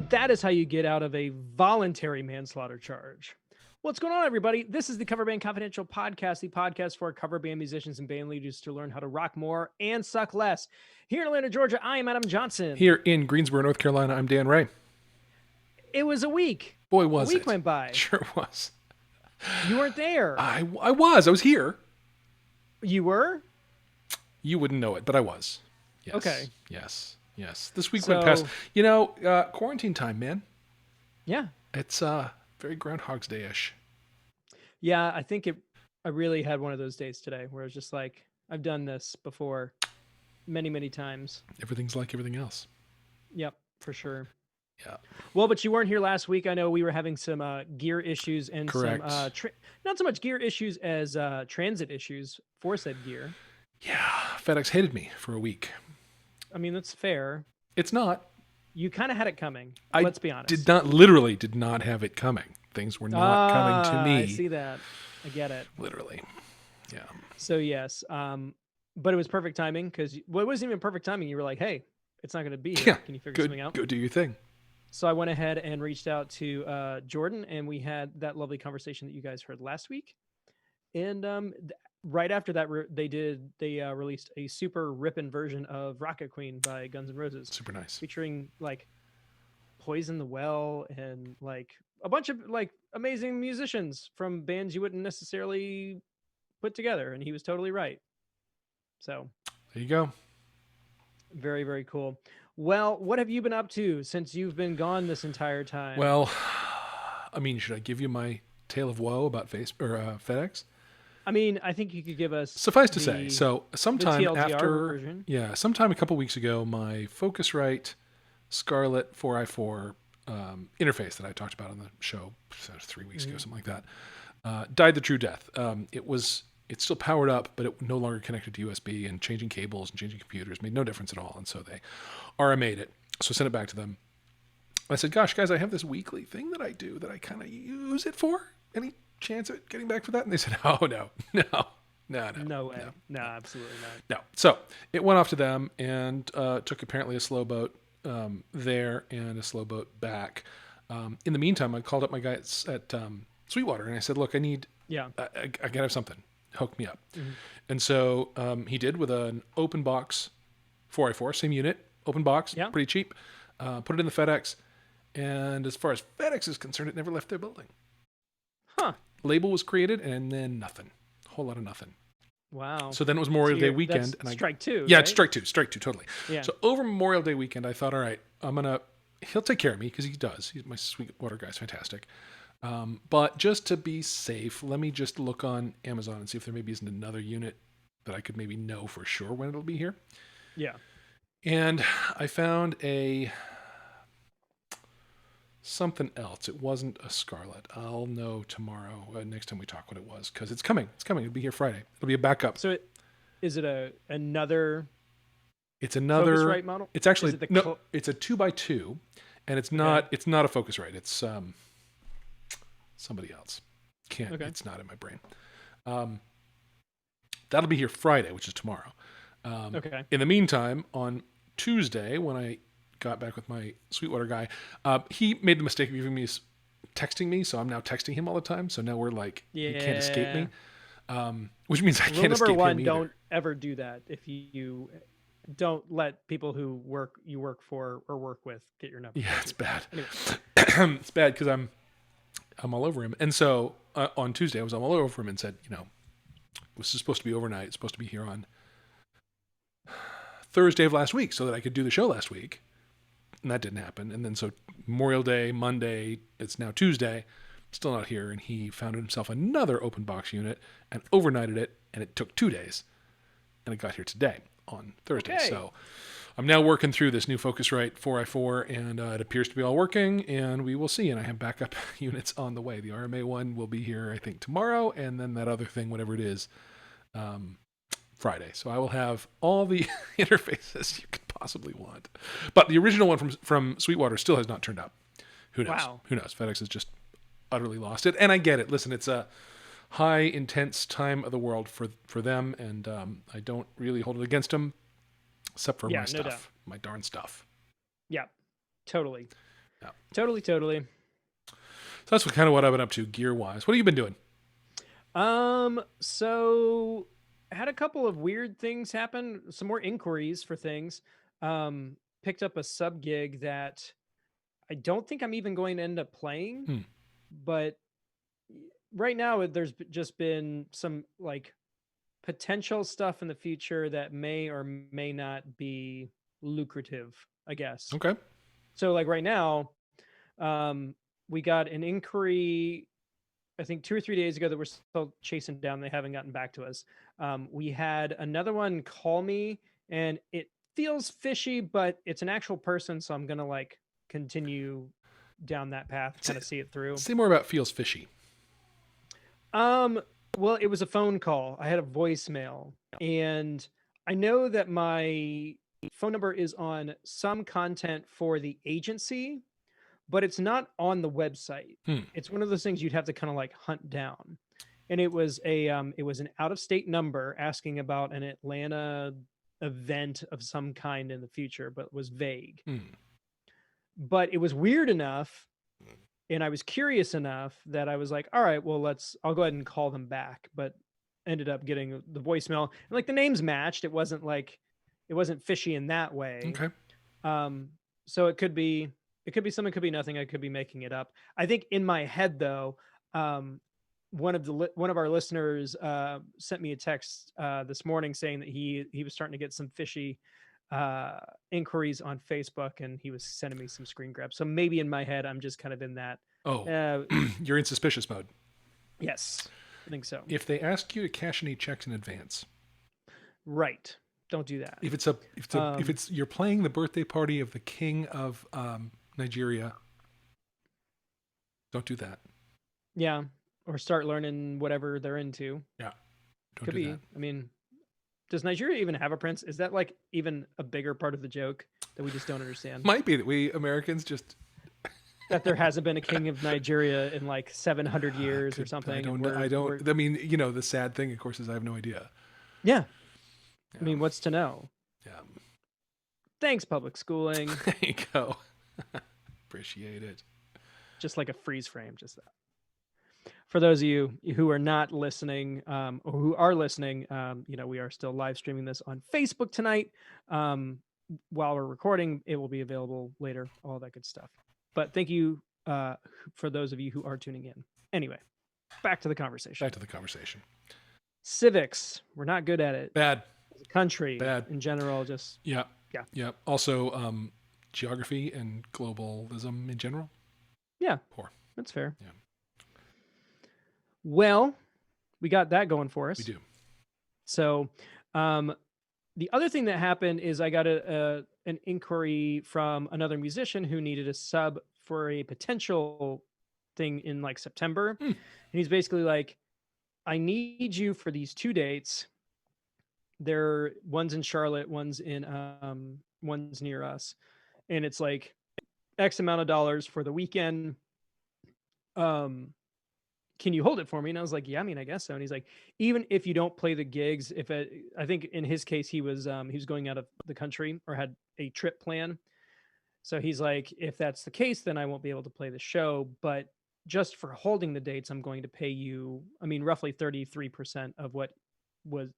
That is how you get out of a voluntary manslaughter charge. What's going on, everybody? This is the Cover Band Confidential podcast, the podcast for cover band musicians and band leaders to learn how to rock more and suck less. Here in Atlanta, Georgia, I am Adam Johnson. Here in Greensboro, North Carolina, I'm Dan Ray. It was a week. Boy, was it. A week went by. Sure was. You weren't there. I was. I was here. You were? You wouldn't know it, but I was. Yes. Okay. Yes. This week went past. You know, quarantine time, man. Yeah. It's very Groundhog's Day-ish. Yeah, I really had one of those days today where I was just like, I've done this before many, many times. Everything's like everything else. Yep, for sure. Yeah. Well, but you weren't here last week. I know we were having some gear issues and Correct. some not so much gear issues as transit issues for said gear. Yeah, FedEx hated me for a week. I mean, that's fair. It's not. You kind of had it coming. Let's be honest. Literally did not have it coming. Things were not coming to me. I see that. I get it. Literally. Yeah. So yes, but it was perfect timing because it wasn't even perfect timing. You were like, "Hey, it's not going to be here. Yeah, Can you figure something out?" Go do your thing. So I went ahead and reached out to Jordan, and we had that lovely conversation that you guys heard last week. And right after that, they released a super rippin' version of Rocket Queen by Guns N' Roses. Super nice. Featuring like Poison the Well and like a bunch of like amazing musicians from bands you wouldn't necessarily put together. And he was totally right. So there you go. Very, very cool. Well, what have you been up to since you've been gone this entire time? Well, I mean, should I give you my tale of woe about FedEx? I mean, I think you could give us. Suffice to say, so sometime after, version. sometime a couple weeks ago, my Focusrite Scarlett 4i4 interface that I talked about on the show 3 weeks ago, something like that, died the true death. It's still powered up, but it no longer connected to USB, and changing cables and changing computers made no difference at all. And so they RMA'd it. So I sent it back to them. I said, gosh, guys, I have this weekly thing that I do that I kind of use it for. Any chance of getting back for that? And they said, oh, no way. No, absolutely not. No. So it went off to them and took apparently a slow boat there and a slow boat back. In the meantime, I called up my guys at Sweetwater and I said, look, I gotta have something. Hook me up. Mm-hmm. And so he did with an open box 4i4, same unit, open box, pretty cheap. Put it in the FedEx. And as far as FedEx is concerned, it never left their building. Huh. Label was created and then nothing. A whole lot of nothing. Wow. So then it was Memorial Day weekend. That's strike two. Yeah, right? it's strike two, totally. Yeah. So over Memorial Day weekend, I thought, all right, he'll take care of me because he does. He's my Sweetwater guy's fantastic. But just to be safe, let me just look on Amazon and see if there maybe isn't another unit that I could maybe know for sure when it'll be here. Yeah. And I found something else. It wasn't a Scarlett. I'll know tomorrow, next time we talk, what it was, because it's coming. It'll be here Friday. It'll be a backup. So is it another? It's another Focusrite model. It's actually it's a 2x2, and it's not. Okay. It's not a Focusrite. It's somebody else. It's not in my brain. That'll be here Friday, which is tomorrow. Okay. In the meantime, on Tuesday, when I got back with my Sweetwater guy, he made the mistake of texting me, so I'm now texting him all the time. So now we're like, you can't escape me, which means I can't escape him either. Don't ever do that. If you don't let people who you work for or work with get your number. Yeah, it's bad. Anyway. It's bad because I'm all over him. And so on Tuesday, I was all over him and said, this is supposed to be overnight. It's supposed to be here on Thursday of last week so that I could do the show last week. And that didn't happen. And then so Memorial Day, Monday, it's now Tuesday, still not here. And he found himself another open box unit and overnighted it. And it took 2 days. And it got here today on Thursday. Okay. So I'm now working through this new Focusrite 4i4, and it appears to be all working, and we will see. And I have backup units on the way. The RMA one will be here, I think, tomorrow, and then that other thing, whatever it is, Friday. So I will have all the interfaces you could possibly want. But the original one from Sweetwater still has not turned up. Who knows? Wow. Who knows? FedEx has just utterly lost it. And I get it. Listen, it's a high, intense time of the world for them, and I don't really hold it against them. Except for my stuff. My darn stuff. Yeah, totally. Yeah. Totally, totally. So that's kind of what I've been up to gear wise. What have you been doing? So had a couple of weird things happen, some more inquiries for things. Picked up a sub gig that I don't think I'm even going to end up playing, Hmm. but right now there's just been some like potential stuff in the future that may or may not be lucrative, I guess. Okay. So like right now, um, we got an inquiry I think 2 or 3 days ago that we're still chasing down. They haven't gotten back to us. We had another one call me, and it feels fishy, but it's an actual person, so I'm gonna like continue down that path, Say, kind of see it through. say more about feels fishy. Um, well, it was a phone call. I had a voicemail, and I know that my phone number is on some content for the agency, but it's not on the website. Hmm. It's one of those things you'd have to kind of like hunt down. And it was an out of state number asking about an Atlanta event of some kind in the future, but was vague. Hmm. But it was weird enough and I was curious enough that I was like, all right, well, I'll go ahead and call them back. But ended up getting the voicemail and like the names matched. It wasn't fishy in that way. Okay. Um, so it could be something, could be nothing. I could be making it up. I think in my head though, um, one of our listeners sent me a text this morning saying that he was starting to get some fishy inquiries on Facebook, and he was sending me some screen grabs. So maybe in my head, I'm just kind of in that. Oh, Uh, you're in suspicious mode. yes, I think so. If they ask you to cash any checks in advance, Right. Don't do that. if it's you're playing the birthday party of the king of Nigeria, don't do that. Yeah, or start learning whatever they're into. Yeah, don't Could do be. that. I mean, does Nigeria even have a prince? Is that like even a bigger part of the joke that we just don't understand? Might be that we Americans just That there hasn't been a king of Nigeria in like 700 years or I something, and don't know. I we're don't. I mean, the sad thing, of course, is I have no idea. yeah. I Yeah, mean, what's to know? yeah. Thanks, public schooling. There you go. Appreciate it. Just like a freeze frame, just that. For those of you who are not listening, or who are listening, we are still live streaming this on Facebook tonight. While we're recording, it will be available later, all that good stuff. But thank you for those of you who are tuning in. Anyway, back to the conversation. Back to the conversation. Civics, we're not good at it. Bad. As a country, Bad. in general, just Yeah. Yeah. Yeah. Also, geography and globalism in general. yeah, Poor. that's fair. Yeah. Well, we got that going for us. We do. So, the other thing that happened is I got an inquiry from another musician who needed a sub for a potential thing in like September. Hmm. And he's basically like, I need you for these 2 dates. One's in Charlotte, one's near us. And it's like X amount of dollars for the weekend. Can you hold it for me? And I was like, yeah, I mean, I guess so. And he's like, even if you don't play the gigs, I think in his case, he was going out of the country or had a trip plan. So he's like, if that's the case, then I won't be able to play the show. But just for holding the dates, I'm going to pay you, I mean, roughly 33% of what was,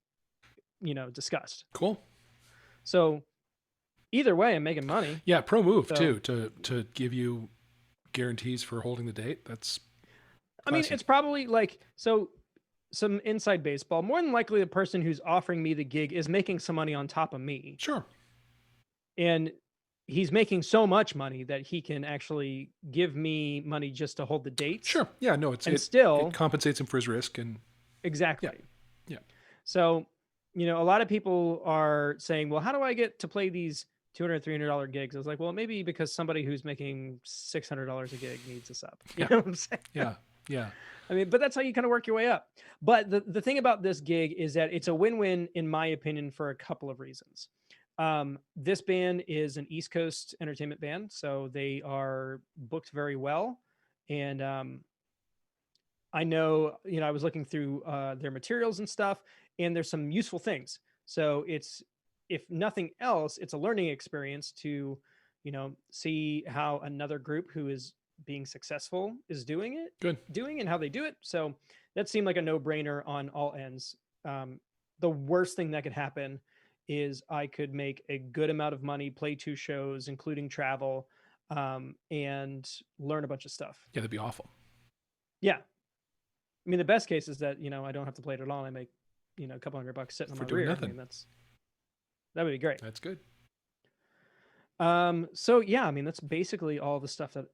discussed. Cool. So either way, I'm making money. Yeah. Pro move too to give you guarantees for holding the date. That's. I mean, classy. it's probably like, so some inside baseball. More than likely, the person who's offering me the gig is making some money on top of me. Sure. And he's making so much money that he can actually give me money just to hold the dates. Sure. Yeah. No, it compensates him for his risk and. Exactly. Yeah. So, a lot of people are saying, well, how do I get to play these $200, $300 gigs? I was like, well, maybe because somebody who's making $600 a gig needs a sub. You know what I'm saying? Yeah. Yeah. I mean, but that's how you kind of work your way up. But the thing about this gig is that it's a win-win, in my opinion, for a couple of reasons. This band is an East Coast entertainment band, so they are booked very well. And I know, I was looking through their materials and stuff, and there's some useful things. So it's, if nothing else, it's a learning experience to see how another group who is being successful is Good. doing and how they do it. So that seemed like a no-brainer on all ends. The worst thing that could happen is I could make a good amount of money, play 2 shows, including travel, and learn a bunch of stuff. Yeah, that'd be awful. Yeah. I mean, the best case is that, I don't have to play it at all. I make, a couple $100 sitting on For my doing rear. nothing. I mean, that would be great. That's good. So yeah, I mean, that's basically all the stuff that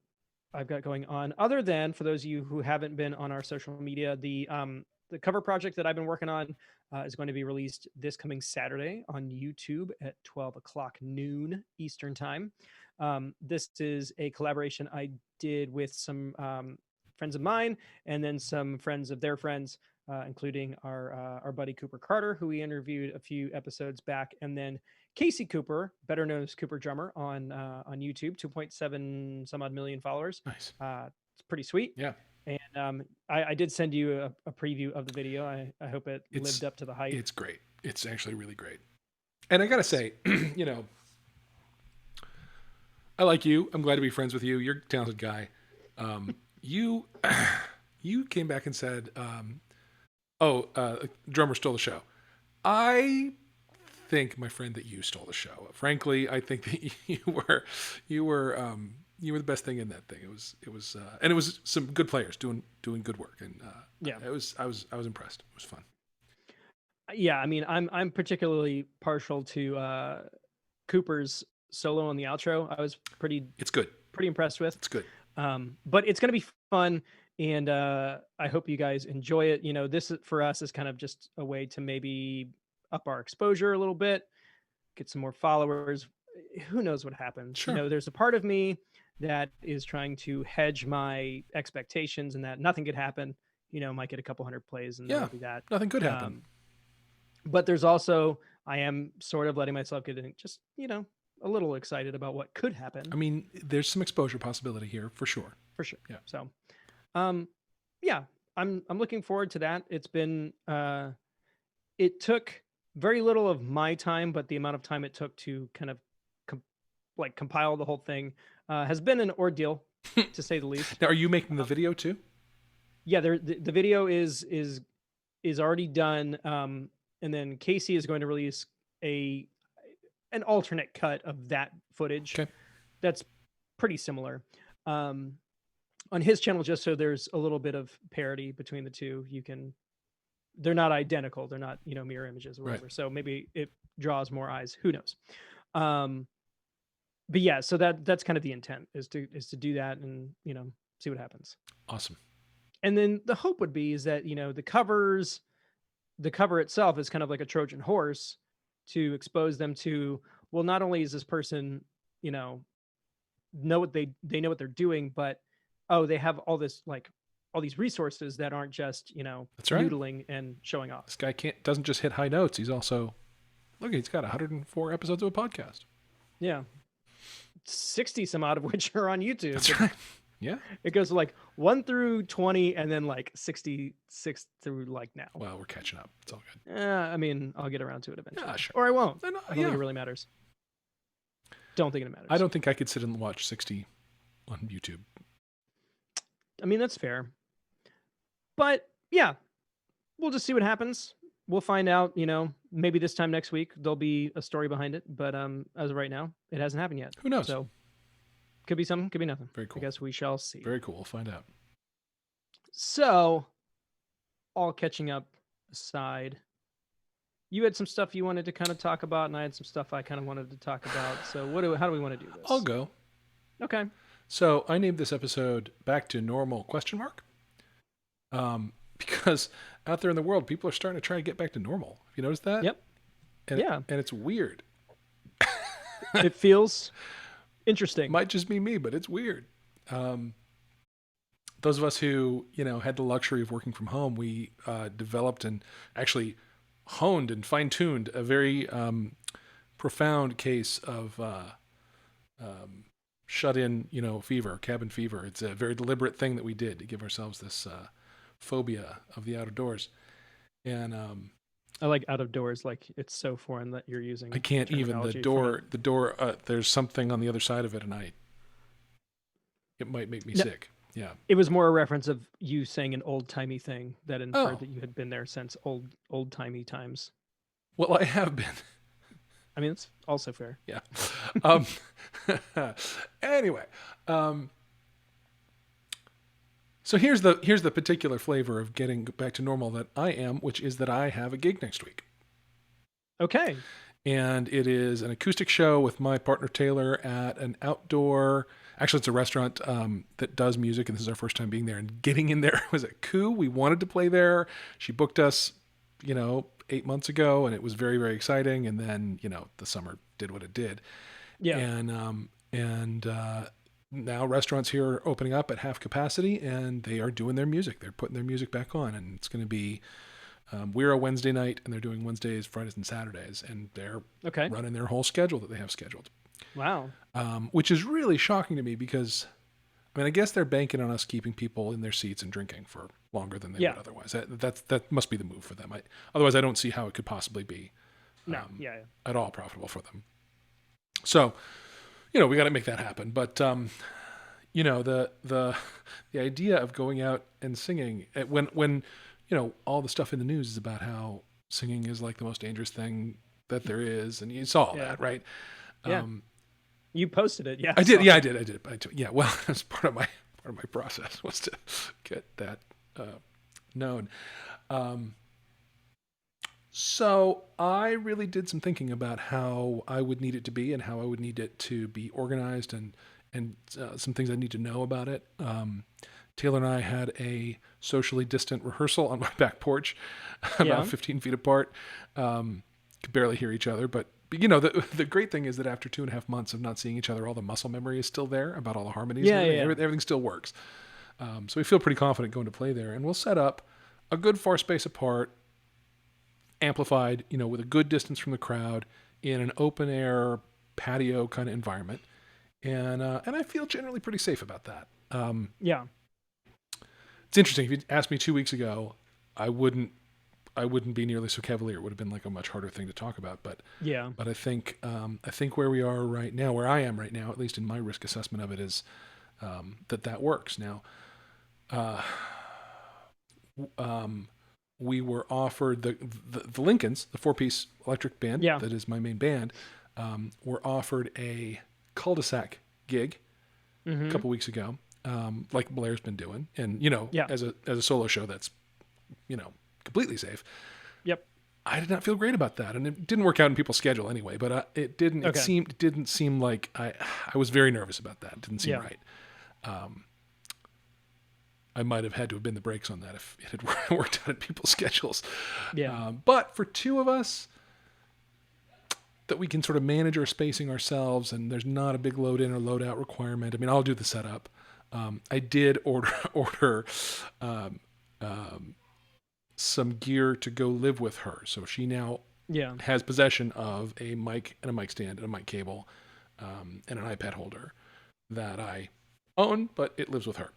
I've got going on. Other than, for those of you who haven't been on our social media, the cover project that I've been working on is going to be released this coming Saturday on YouTube at 12 o'clock noon Eastern time. This is a collaboration I did with some friends of mine, and then some friends of their friends, including our buddy Cooper Carter, who we interviewed a few episodes back, and then Casey Cooper, better known as Cooper Drummer on YouTube, 2.7 some odd million followers. Nice. It's pretty sweet. Yeah. And I did send you a preview of the video. I hope it lived up to the hype. It's great. It's actually really great. And I gotta say, I like you. I'm glad to be friends with you. You're a talented guy. You came back and said, drummer stole the show. I think, my friend, that you stole the show. Frankly, I think that you were the best thing in that thing. It was some good players doing good work, and I was impressed. It was fun. Yeah, I mean, I'm particularly partial to Cooper's solo on the outro. I was pretty impressed with. It's good. But it's going to be fun, and I hope you guys enjoy it. This for us is kind of just a way to maybe up our exposure a little bit, get some more followers. Who knows what happens? Sure. There's a part of me that is trying to hedge my expectations, and that nothing could happen. Might get a couple hundred plays, and that'll be that. Nothing could happen. But there's also, I am sort of letting myself get in, just a little excited about what could happen. I mean, there's some exposure possibility here for sure. For sure. Yeah. So, yeah, I'm looking forward to that. It's been, it took very little of my time, but the amount of time it took to kind of compile the whole thing has been an ordeal, to say the least. Now, are you making the video too? Yeah, the video is already done, and then Casey is going to release an alternate cut of that footage. Okay. That's pretty similar on his channel, just so there's a little bit of parity between the two. They're not identical, they're not mirror images or whatever, right. So maybe it draws more eyes, who knows. But yeah, so that's kind of the intent, is to do that and see what happens. Awesome. And then the hope would be is that the cover itself is kind of like a Trojan horse to expose them to, well, not only is this person, know what they know what they're doing, but they have all these resources that aren't just, that's right, noodling and showing off. This guy doesn't just hit high notes. He's also, he's got 104 episodes of a podcast. Yeah. 60 some odd of which are on YouTube. That's right. Yeah. It goes 1 through 20 and then 66 through now. Well, we're catching up. It's all good. I mean, I'll get around to it eventually. Yeah, sure. Or I won't. I don't think it really matters. Don't think it matters. I don't think I could sit and watch 60 on YouTube. I mean, that's fair. But yeah, we'll just see what happens. We'll find out, maybe this time next week, there'll be a story behind it. But as of right now, it hasn't happened yet. Who knows? So could be something, could be nothing. Very cool. I guess we shall see. Very cool. We'll find out. So, all catching up aside, you had some stuff you wanted to kind of talk about, and I had some stuff I kind of wanted to talk about. So how do we want to do this? I'll go. Okay. So I named this episode Back to Normal ? Because out there in the world, people are starting to try to get back to normal. Have you noticed that? Yep. And and it's weird. It feels interesting. Might just be me, but it's weird. Those of us who, had the luxury of working from home, we developed and actually honed and fine-tuned a very profound case of shut-in, fever, cabin fever. It's a very deliberate thing that we did to give ourselves this phobia of the outdoors. And I like out of doors, like it's so foreign that you're I using can't even terminology from a. the door. There's something on the other side of it, and it might make me No, sick. Yeah. it was more a reference of you saying an old timey thing that inferred Oh, that you had been there since old timey times. well, I have been. I mean, it's also fair. Yeah. Um, anyway, um, so here's the particular flavor of getting back to normal that I am, which is that I have a gig next week. Okay. And it is an acoustic show with my partner Taylor at an outdoor. Actually, it's a restaurant that does music, and this is our first time being there. And getting in there was a coup. We wanted to play there. She booked us, 8 months ago, and it was very, very exciting. And then, the summer did what it did, Yeah. and now restaurants here are opening up at half capacity, and they are doing their music. They're putting their music back on, and it's going to be. We're a Wednesday night, and they're doing Wednesdays, Fridays, and Saturdays, and they're Okay. running their whole schedule that they have scheduled, Wow. which is really shocking to me because, I mean, I guess they're banking on us keeping people in their seats and drinking for longer than they Yeah. would otherwise. That must be the move for them. Otherwise, I don't see how it could possibly be No. Yeah. at all profitable for them. So, we got to make that happen. But the idea of going out and singing when all the stuff in the news is about how singing is like the most dangerous thing that there is, and you saw all Yeah. that, right? Yeah. You posted it. Yeah. I did. Yeah, I did. Yeah. Well, that's part of my process was to get that known. So I really did some thinking about how I would need it to be and how I would need it to be organized and some things I need to know about it. Taylor and I had a socially distant rehearsal on my back porch, about 15 feet apart. Could barely hear each other, but the great thing is that after 2.5 months of not seeing each other, all the muscle memory is still there about all the harmonies. Yeah, and yeah. everything still works. So we feel pretty confident going to play there, and we'll set up a good far space apart, amplified, with a good distance from the crowd, in an open air patio kind of environment, and I feel generally pretty safe about that. Yeah. It's interesting. If you'd asked me 2 weeks ago, I wouldn't be nearly so cavalier. It would have been like a much harder thing to talk about. But Yeah. I think where we are right now, where I am right now, at least in my risk assessment of it, is that works. Now, we were offered the Lincolns, the 4-piece electric band that is my main band, were offered a cul-de-sac gig a couple weeks ago. Like Blair's been doing, and as a solo show, that's completely safe. Yep. I did not feel great about that, and it didn't work out in people's schedule anyway. But it didn't. Okay. It didn't seem like I was very nervous about that. It didn't seem right. I might have had to have been the brakes on that if it had worked out in people's schedules. Yeah. But for two of us, that we can sort of manage our spacing ourselves, and there's not a big load in or load out requirement. I mean, I'll do the setup. I did order some gear to go live with her, so she now has possession of a mic and a mic stand and a mic cable, and an iPad holder that I own, but it lives with her.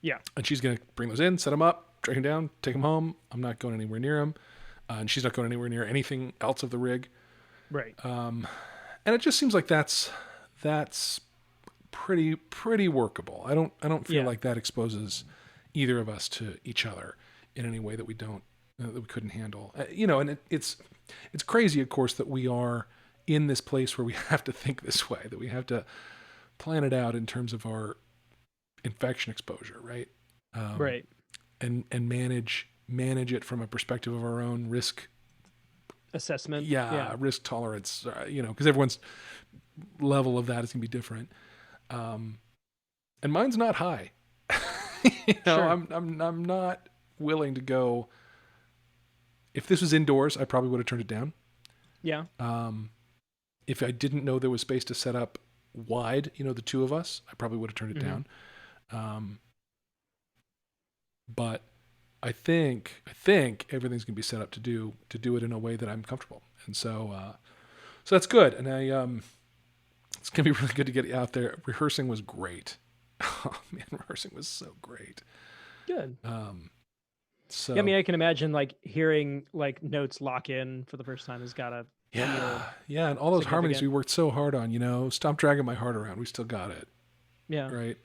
Yeah, and she's gonna bring those in, set them up, drag them down, take them home. I'm not going anywhere near them, and she's not going anywhere near anything else of the rig. Right. And it just seems like that's pretty workable. I don't feel like that exposes either of us to each other in any way that we don't that we couldn't handle. And it's crazy, of course, that we are in this place where we have to think this way, that we have to plan it out in terms of our infection exposure, right? Right. And manage it from a perspective of our own risk assessment. Risk tolerance, because everyone's level of that is going to be different. And mine's not high. Sure. I'm not willing to go. If this was indoors, I probably would have turned it down. Yeah. If I didn't know there was space to set up wide, the two of us, I probably would have turned it down. But I think everything's going to be set up to do it in a way that I'm comfortable, and so that's good. And it's going to be really good to get out there. Rehearsing was great. Oh man, rehearsing was so great. Good. So Yeah, I mean, I can imagine like hearing like notes lock in for the first time has gotta feel yeah, and all those harmonies we significant. worked so hard on, stop dragging my heart around. We still got it, Yeah. right?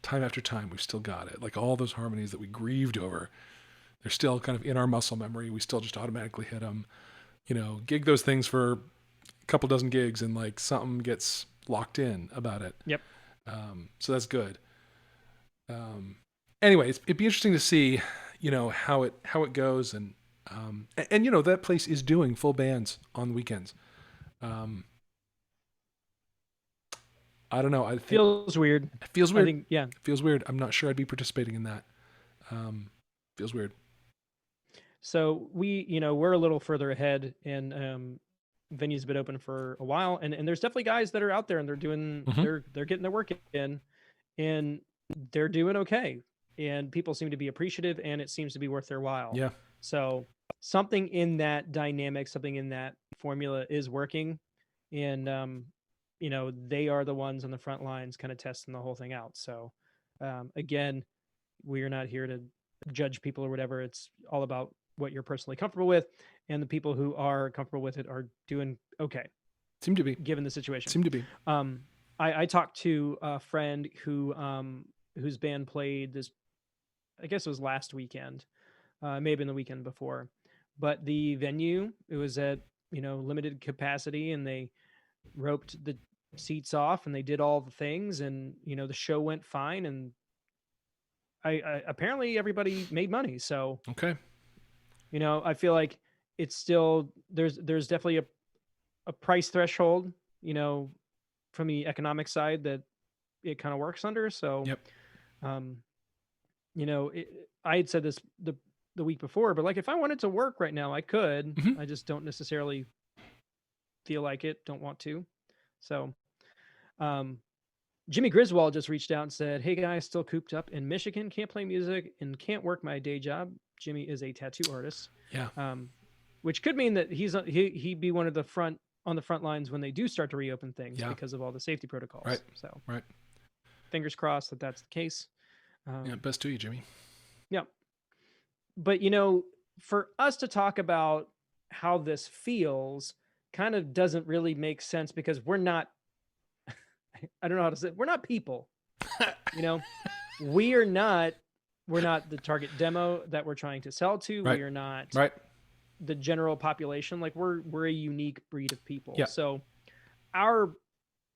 Time after time, we've still got it. Like all those harmonies that we grieved over, they're still kind of in our muscle memory. We still just automatically hit them. Gig those things for a couple dozen gigs, and like something gets locked in about it. Yep. So that's good. Anyway, it'd be interesting to see, how it goes, and that place is doing full bands on the weekends. Um, I don't know. I think Feels weird. it feels I weird. think, yeah. It feels weird. I'm not sure I'd be participating in that. Feels weird. So we're a little further ahead, and venue's been open for a while, and there's definitely guys that are out there and they're doing Mm-hmm. they're getting their work in, and they're doing okay, and people seem to be appreciative, and it seems to be worth their while. Yeah. So something in that dynamic, something in that formula is working, and they are the ones on the front lines kind of testing the whole thing out. So again, we are not here to judge people or whatever. It's all about what you're personally comfortable with, and the people who are comfortable with it are doing okay Seem to be. given the situation. Seem to be. I talked to a friend whose band played this, I guess it was last weekend, maybe in the weekend before, but the venue, it was at limited capacity, and they roped the seats off and they did all the things, and the show went fine, and I apparently everybody made money. So Okay. I feel like it's still there's definitely a price threshold, from the economic side that it kind of works under. So, Yep. um, I had said this the week before, but like if I wanted to work right now, I could. Mm-hmm. I just don't necessarily feel like it, don't want to. So, um, Jimmy Griswold just reached out and said, "Hey guys, still cooped up in Michigan, can't play music and can't work my day job." Jimmy is a tattoo artist, Yeah. which could mean that he'd be one of the front lines when they do start to reopen things, Yeah. because of all the safety protocols. Right. So, Right. fingers crossed that that's the case. Yeah. Best to you, Jimmy. Yeah. But for us to talk about how this feels kind of doesn't really make sense, because we're not I don't know how to say it. We're not people. we are not we're not the target demo that we're trying to sell to. Right. We are not Right. the general population. Like we're a unique breed of people. Yeah. So our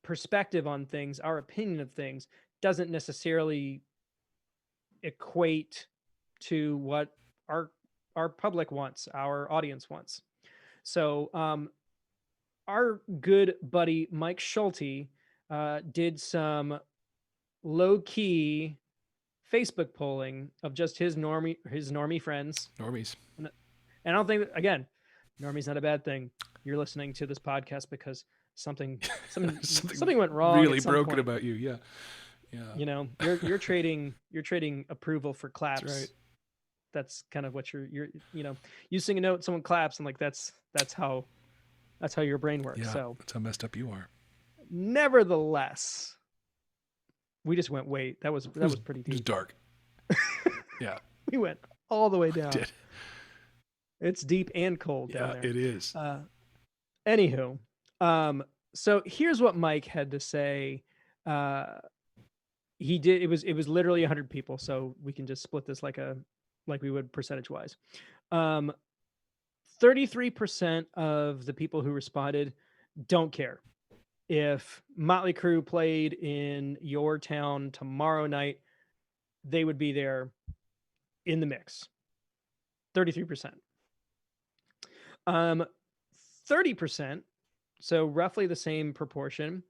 perspective on things, our opinion of things doesn't necessarily equate to what our public wants, our audience wants. So our good buddy Mike Schulte did some low-key Facebook polling of just his normie friends. Normies. And I don't think, again, normie's not a bad thing. You're listening to this podcast because something went wrong. Really at some broken point. about you. Yeah. Yeah. You're trading approval for claps. That's right. That's kind of what you sing a note, someone claps, and like that's how your brain works. Yeah. So That's how messed up you are. nevertheless, we just went that was pretty It was deep. dark. Yeah. We went all the way down. Did. It's deep and cold down Yeah, there. it is. Anywho, so here's what Mike had to say. He did. It was literally 100 people, so we can just split this like we would percentage wise. 33% of the people who responded don't care if Motley Crue played in your town tomorrow night. They would be there in the mix. 33%. 30%, so roughly the same proportion,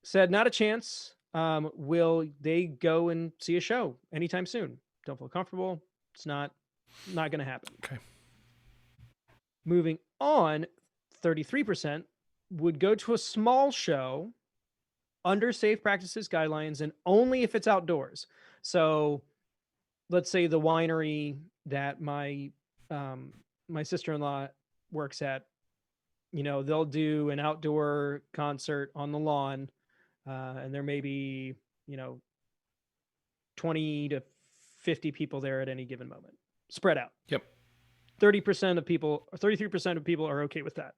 said not a chance. Will they go and see a show anytime soon? Don't feel comfortable. It's not going to happen. Okay. Moving on, 33% would go to a small show under safe practices guidelines and only if it's outdoors. So let's say the winery that my sister-in-law works at, they'll do an outdoor concert on the lawn, and there may be 20 to 50 people there at any given moment, spread out. Yep. 30% of people, or 33% of people are okay with that.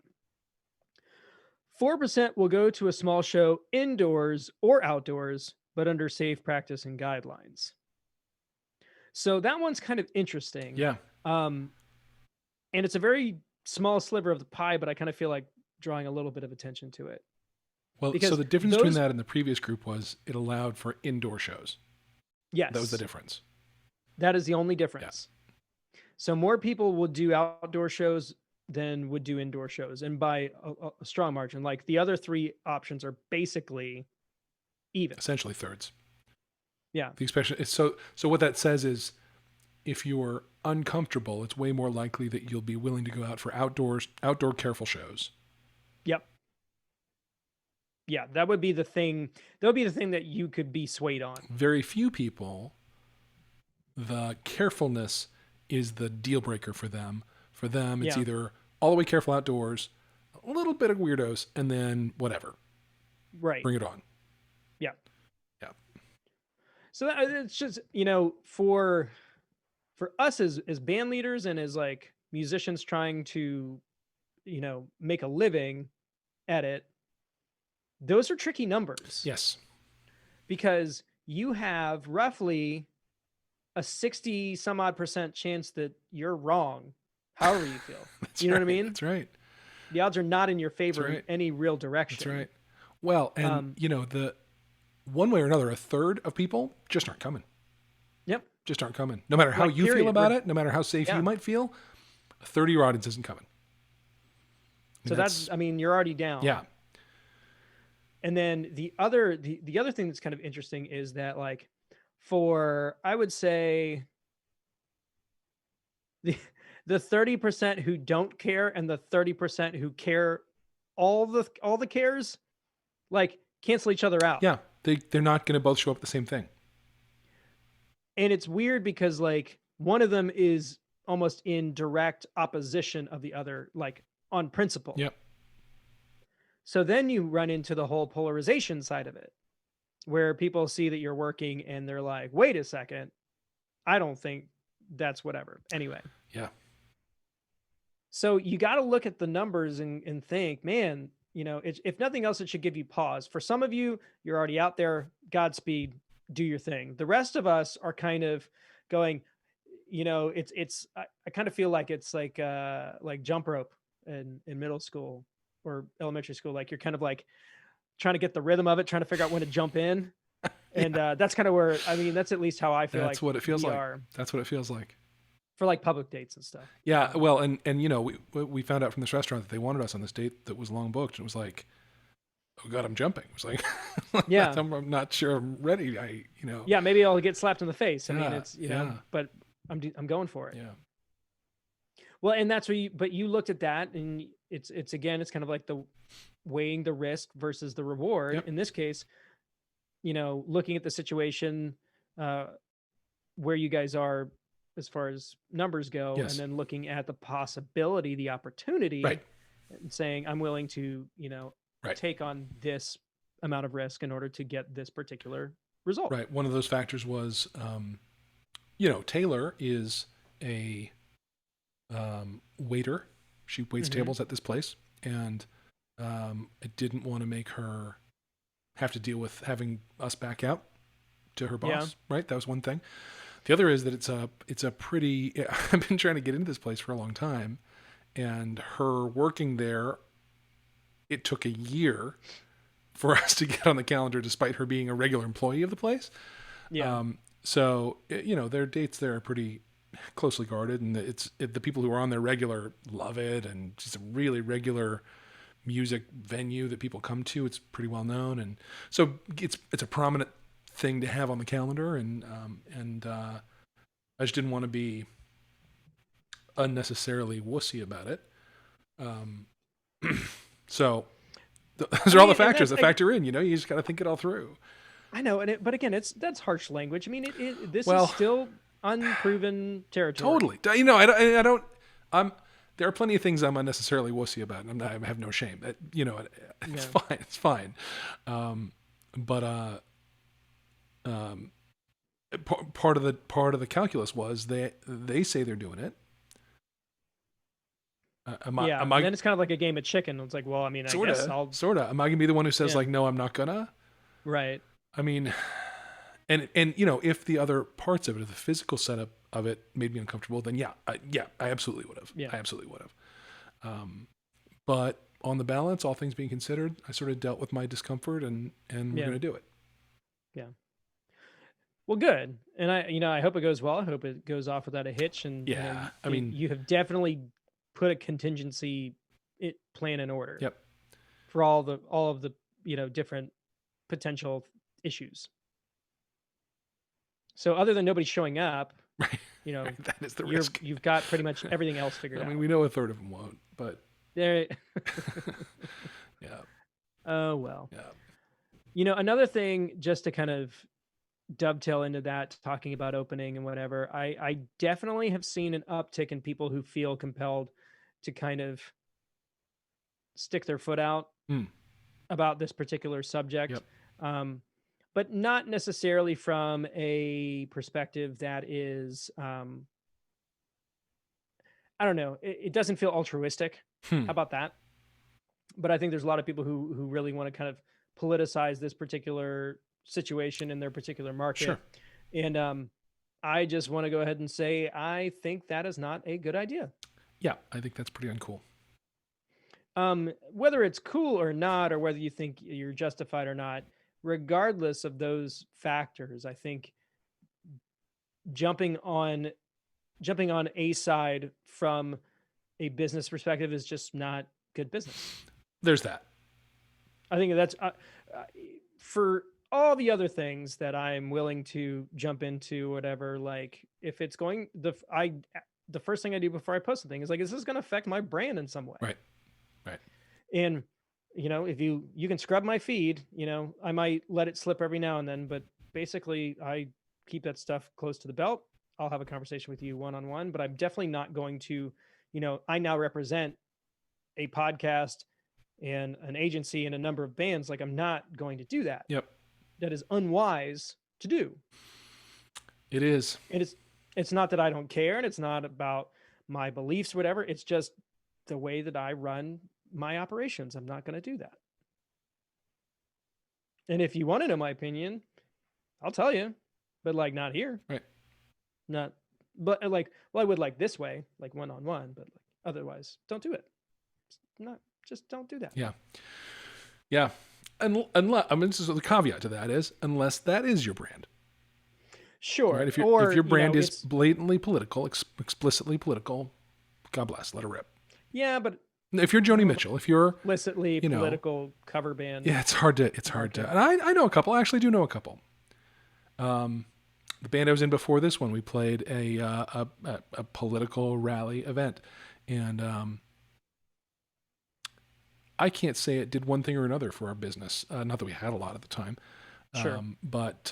4% will go to a small show indoors or outdoors, but under safe practice and guidelines. So that one's kind of interesting. Yeah. And it's a very small sliver of the pie, but I kind of feel like drawing a little bit of attention to it. Well, Because so the difference between that and the previous group was it allowed for indoor shows. Yes. That was the difference. That is the only difference. Yeah. So more people will do outdoor shows than would do indoor shows, and by a strong margin. Like the other three options are basically even. Essentially thirds. Yeah. The expression is so what that says is if you're uncomfortable, it's way more likely that you'll be willing to go out for outdoor careful shows. Yep. Yeah, that would be the thing. That would be the thing that you could be swayed on. Very few people, the carefulness is the deal breaker for them. For them, it's either all the way careful outdoors, a little bit of weirdos, and then whatever. Right. Bring it on. Yeah. Yeah. So it's just, for us as band leaders and as like musicians trying to, make a living at it, those are tricky numbers. Yes. Because you have roughly a 60 some odd % chance that you're wrong, however you feel. You know what I mean? That's right. The odds are not in your favor in any real direction. That's right. Well, and the one way or another, a third of people just aren't coming. Yep. Just aren't coming. No matter how you feel about it, no matter how safe you might feel, a third of your audience isn't coming. So that's you're already down. Yeah. And then the other thing that's kind of interesting is that, like, for, I would say, the 30% who don't care and the 30% who care all the cares, like, cancel each other out. Yeah, they're not going to both show up at the same thing. And it's weird because, like, one of them is almost in direct opposition of the other, like, on principle. Yep. So then you run into the whole polarization side of it, where people see that you're working and they're like, wait a second, I don't think that's whatever. Anyway. Yeah. So you got to look at the numbers and think, man, if nothing else, it should give you pause. For some of you, you're already out there. Godspeed, do your thing. The rest of us are kind of going, I kind of feel like it's like jump rope in middle school or elementary school. Like you're kind of like trying to get the rhythm of it, trying to figure out when to jump in. And that's kind of where, that's at least how I feel. That's what it feels like. That's what it feels like. For like public dates and stuff. Yeah. Well, and we found out from this restaurant that they wanted us on this date that was long booked. And it was like, oh God, I'm jumping. It was like, yeah, I'm not sure I'm ready. Yeah, maybe I'll get slapped in the face. I mean, it's, but I'm going for it. Yeah. Well, and that's where you looked at that, and it's kind of like the weighing the risk versus the reward. Yep. In this case, looking at the situation where you guys are as far as numbers go, yes, and then looking at the possibility, the opportunity, right, and saying, I'm willing to, right, take on this amount of risk in order to get this particular result. Right. One of those factors was, Taylor is a waiter. She waits tables at this place, and I didn't want to make her have to deal with having us back out to her boss. Yeah. Right. That was one thing. The other is that it's a pretty, I've been trying to get into this place for a long time, and her working there, it took a year for us to get on the calendar despite her being a regular employee of the place. Yeah. So, their dates there are pretty closely guarded, and the people who are on there regular love it, and it's a really regular music venue that people come to. It's pretty well known, and so it's a prominent thing to have on the calendar, and I just didn't want to be unnecessarily wussy about it. So those are all the factors that factor in. You just got to think it all through. I know, but again, that's harsh language. I mean, this is still unproven territory. Totally. There are plenty of things I'm unnecessarily wussy about, and I have no shame. It's fine. It's fine. part of the calculus was they say they're doing it. Yeah, Am and I then it's kind of like a game of chicken. It's like, well, I mean, I guess I'll. sort of? Am I gonna be the one who says Yeah, like, no, I'm not gonna? right. I mean, and if the other parts of it, if the physical setup of it made me uncomfortable, then I absolutely would have. Yeah, I absolutely would have. But on the balance, all things being considered, I sort of dealt with my discomfort, and we're yeah, gonna do it. yeah. Well, good. And I hope it goes well. I hope it goes off without a hitch. And Yeah, I mean, you have definitely put a contingency plan in order yep. for all of the different potential issues. So other than nobody showing up, Right. you know, That is the risk. you've got pretty much everything else figured I out. mean, we know a third of them won't, but There. yeah, Oh well. yeah, Another thing, just to kind of dovetail into that, talking about opening and whatever, I definitely have seen an uptick in people who feel compelled to kind of stick their foot out mm, about this particular subject. yep, But not necessarily from a perspective that is, I don't know, it doesn't feel altruistic. hmm. How about that? But I think there's a lot of people who really want to kind of politicize this particular situation in their particular market. Sure, And I just want to go ahead and say I think that is not a good idea. yeah, I think that's pretty uncool. Whether it's cool or not, or whether you think you're justified or not, regardless of those factors, I think jumping on a side from a business perspective is just not good business. There's that. I think that's for all the other things that I'm willing to jump into, whatever. Like if it's going the first thing I do before I post something is like, is this going to affect my brand in some way? Right, right. And if you can scrub my feed, I might let it slip every now and then, but basically I keep that stuff close to the belt. I'll have a conversation with you one-on-one, but I'm definitely not going to, I now represent a podcast and an agency and a number of bands. Like I'm not going to do that. Yep, That is unwise to do. it is. And it's not that I don't care, and it's not about my beliefs, whatever. It's just the way that I run my operations. I'm not going to do that. And if you want to know my opinion, I'll tell you, but like not here. Right. Not, but like, well, I would like this way, like one-on-one, but like otherwise, don't do it. Just don't do that. Yeah, yeah. Unless, I mean, this is the caveat to that is unless that is your brand. Sure. Right? If or, your brand is it's blatantly political, explicitly political, God bless, let it rip. yeah, but If you're Joni Mitchell, if you're explicitly political cover band. yeah, it's hard to, and I know a couple. I actually do know a couple. The band I was in before this one, we played a political rally event, and I can't say it did one thing or another for our business. Not that we had a lot at the time, Sure. but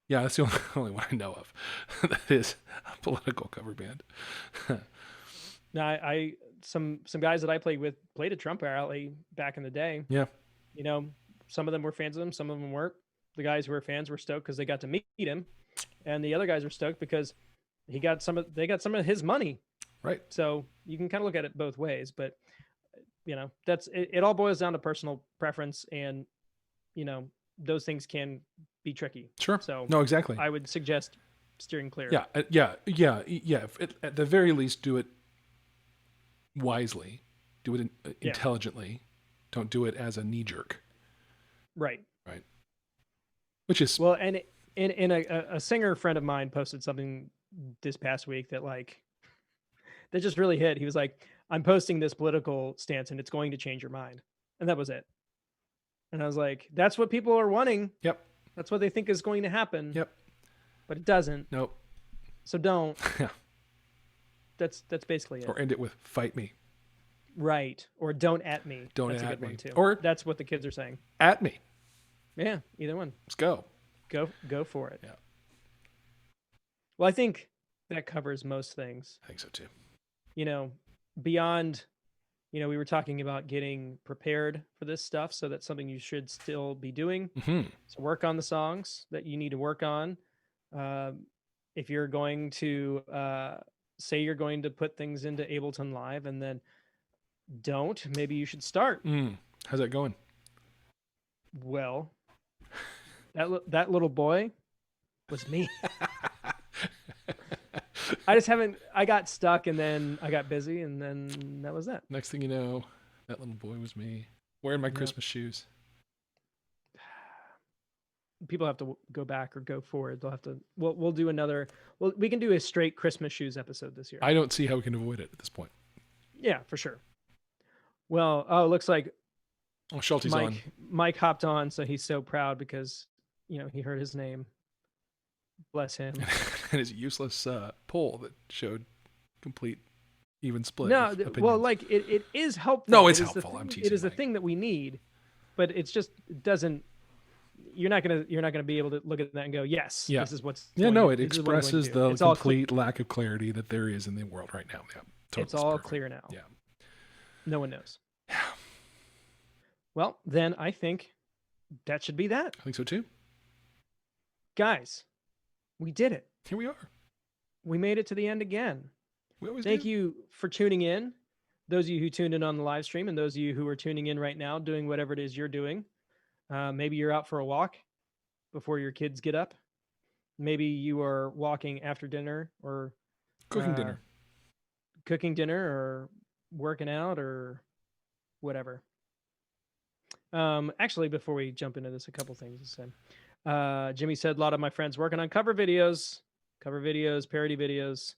yeah, that's the only one I know of that is a political cover band. Now, I some guys that I played with played a Trump rally back in the day. Yeah, Some of them were fans of him, some of them weren't. The guys who were fans were stoked because they got to meet him, and the other guys were stoked because they got some of his money. right. So you can kind of look at it both ways, but that's it. It all boils down to personal preference, and those things can be tricky. Sure. So No, exactly. I would suggest steering clear. Yeah. At the very least, do it wisely. Do it intelligently. Don't do it as a knee jerk. Right. Right. Which is well, and a singer friend of mine posted something this past week that that just really hit. He was like, "I'm posting this political stance, and it's going to change your mind," and that was it. And I was like, "That's what people are wanting. Yep. That's what they think is going to happen. Yep. But it doesn't. Nope. So don't." Yeah. That's basically it. Or end it with "fight me." Right. Or "don't at me." Don't That's at a good me. one too. Or that's what the kids are saying. At me. Yeah. Either one. Let's go. Go for it. Yeah. Well, I think that covers most things. I think so too. Beyond, we were talking about getting prepared for this stuff, so that's something you should still be doing. Mm-hmm. So work on the songs that you need to work on. If you're going to say you're going to put things into Ableton Live and then don't, maybe you should start. How's that going? Well, that little boy was me. I just haven't. I got stuck, and then I got busy, and then that was that. Next thing you know, that little boy was me wearing my Christmas shoes. People have to go back or go forward. They'll have to. We'll do another. Well, we can do a straight Christmas shoes episode this year. I don't see how we can avoid it at this point. Yeah, for sure. Well, it looks like Schulte's on. Mike hopped on, so he's so proud because he heard his name. Bless him. And his useless poll that showed complete even split. No, well, like it is helpful. No, it's helpful. I'm teasing. It is a thing that we need, but it's just it doesn't. You're not gonna be able to look at that and go, yes, this is what's. Yeah, no, it expresses the complete lack of clarity that there is in the world right now. Yeah, totally. It's all clear now. Yeah, no one knows. Well, then I think that should be that. I think so too, guys. We did it. Here we are. We made it to the end again. We always Thank you for tuning in. Those of you who tuned in on the live stream and those of you who are tuning in right now, doing whatever it is you're doing. Maybe you're out for a walk before your kids get up. Maybe you are walking after dinner or cooking dinner. Cooking dinner or working out or whatever. Actually, before we jump into this, a couple things to say. Jimmy said a lot of my friends working on cover videos, parody videos.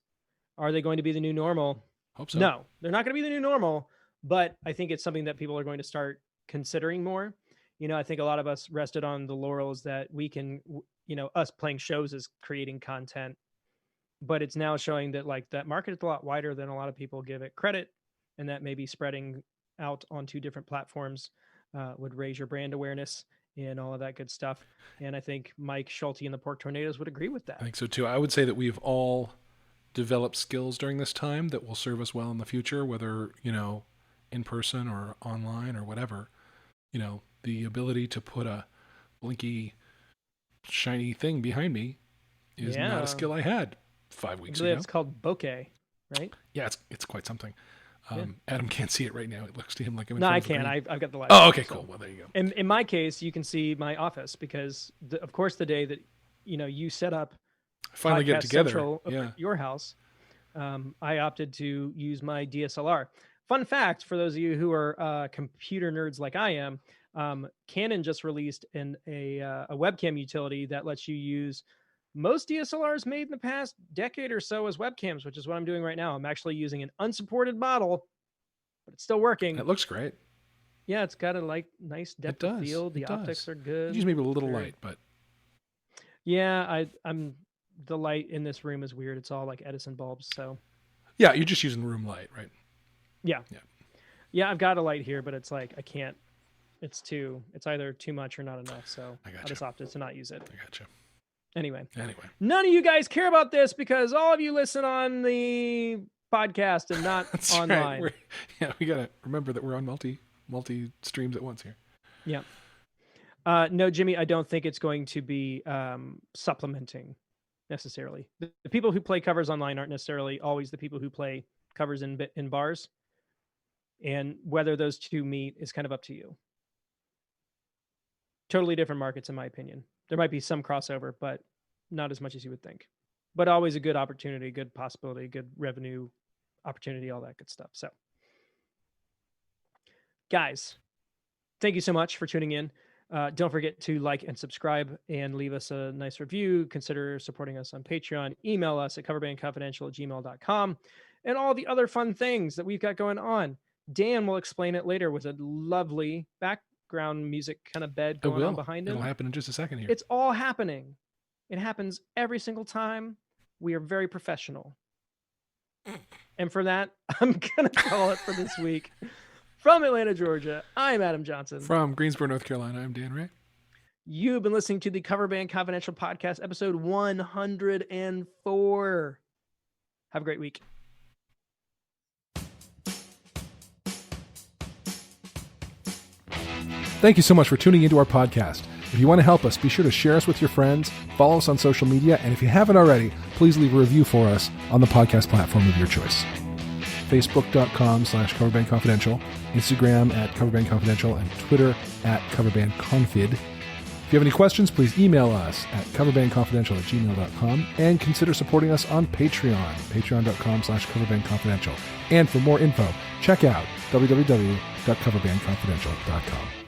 Are they going to be the new normal? Hope so. No, they're not going to be the new normal, but I think it's something that people are going to start considering more. I think a lot of us rested on the laurels that we can, us playing shows is creating content, but it's now showing that like that market is a lot wider than a lot of people give it credit. And that maybe spreading out onto different platforms would raise your brand awareness and all of that good stuff. And I think Mike Schulte and the Pork Tornadoes would agree with that. I think so too. I would say that we've all developed skills during this time that will serve us well in the future, whether, in person or online or whatever. The ability to put a blinky, shiny thing behind me is not a skill I had 5 weeks ago. It's called bokeh, right? Yeah, it's quite something. Adam can't see it right now. It looks to him like I'm in No, front I of can. I've got the light. Oh, okay, cool. Well, there you go. In my case, you can see my office because, of course, the day that you set up, finally get it together. Central at your house, I opted to use my DSLR. Fun fact for those of you who are computer nerds like I am, Canon just released a webcam utility that lets you use most DSLRs made in the past decade or so as webcams, which is what I'm doing right now. I'm actually using an unsupported model, but it's still working. It looks great. Yeah, it's got a nice depth of field. The optics are good. Use maybe a little light, but yeah, I'm the light in this room is weird. It's all like Edison bulbs, so yeah, you're just using room light, right? Yeah. I've got a light here, but it's like I can't. It's either too much or not enough. So I just opted to not use it. I gotcha. Anyway, none of you guys care about this because all of you listen on the podcast and not online. Right. We gotta remember that we're on multi streams at once here. Yeah. No, Jimmy, I don't think it's going to be supplementing necessarily. The people who play covers online aren't necessarily always the people who play covers in bars. And whether those two meet is kind of up to you. Totally different markets, in my opinion. There might be some crossover, but not as much as you would think. But always a good opportunity, good possibility, good revenue opportunity, all that good stuff. So, guys, thank you so much for tuning in. Don't forget to like and subscribe and leave us a nice review. Consider supporting us on Patreon. Email us at coverbandconfidential@gmail.com and all the other fun things that we've got going on. Dan will explain it later with a lovely background music kind of bed going on behind him. It'll happen in just a second here. It's all happening. It happens every single time. We are very professional. And for that, I'm going to call it for this week. From Atlanta, Georgia, I'm Adam Johnson. From Greensboro, North Carolina, I'm Dan Ray. You've been listening to the Cover Band Confidential Podcast, episode 104. Have a great week. Thank you so much for tuning into our podcast. If you want to help us, be sure to share us with your friends, follow us on social media, and if you haven't already, please leave a review for us on the podcast platform of your choice. Facebook.com/CoverbandConfidential, Instagram @CoverbandConfidential, and Twitter @CoverbandConfid. If you have any questions, please email us at coverbandconfidential@gmail.com and consider supporting us on Patreon, patreon.com/CoverbandConfidential. And for more info, check out www.coverbandconfidential.com.